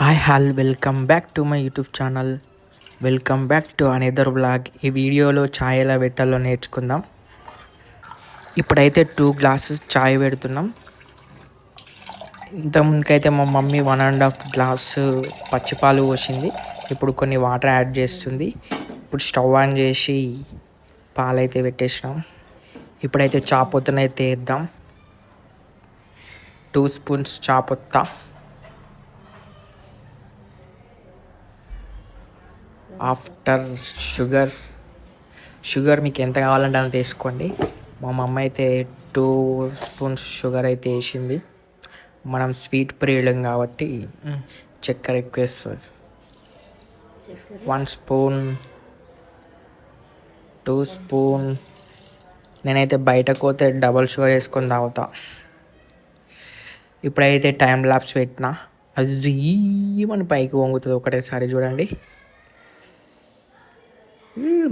Hi welcome back to my YouTube channel. Welcome back to another vlog. ఈ వీడియోలో ఛాయ్ ఎలా పెట్టాలో నేర్చుకుందాం. ఇప్పుడైతే 2 గ్లాసెస్ ఛాయ్ పెడుతున్నాం. ఇంతకుముందుకైతే మా మమ్మీ 1.5 గ్లాసు పచ్చిపాలు పోసింది. ఇప్పుడు కొన్ని వాటర్ యాడ్ చేస్తుంది. ఇప్పుడు స్టవ్ ఆన్ చేసి పాలైతే పెట్టేసినాం. ఇప్పుడైతే చాపొత్తనైతే వేద్దాం. 2 స్పూన్స్ చాపొత్త, ఆఫ్టర్ షుగర్ మీకు ఎంత కావాలంటే అంత వేసుకోండి. మా మమ్మ అయితే 2 స్పూన్స్ షుగర్ అయితే వేసింది. మనం స్వీట్ ప్రియులం కాబట్టి చక్కెర ఎక్కువ వేస్తుంది. 1 స్పూన్, 2 స్పూన్. నేనైతే బయటకు పోతే డబల్ షుగర్ వేసుకొని తాగుతా. ఇప్పుడైతే టైం ల్యాప్స్ పెట్టిన, అది మన పైకి వంగుతుంది ఒకటేసారి. చూడండి,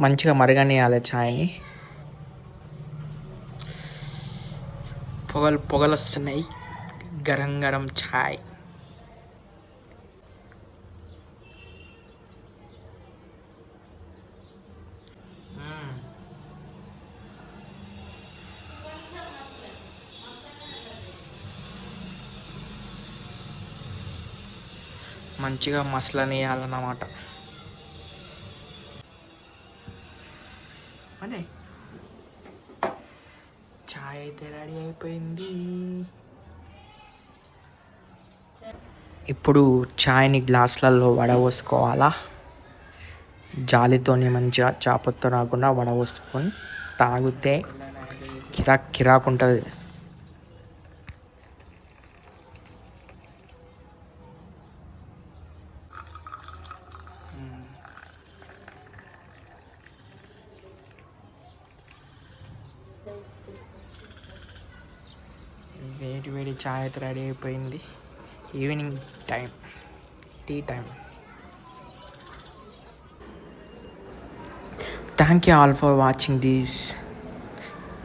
మంచిగా మరగనియాలి ఛాయ్ని. పొగలు వస్తున్నాయి. గరం గరం ఛాయ్. మంచిగా మసలనియాలన్నమాట. అనే ఛాయ్ అయితే రెడీ అయిపోయింది. ఇప్పుడు ఛాయ్ని గ్లాసులలో వడపోసుకోవాలా. జాలితోని మంచిగా చాపొత్త రాకుండా వడపోసుకొని తాగితే కిరాక్ ఉంటుంది. వేడి ఛాయ్ అయితే రెడీ అయిపోయింది. Evening time, tea time. Thank you all for watching this.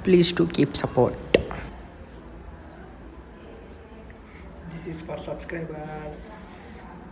Please to keep support. This is for subscribers.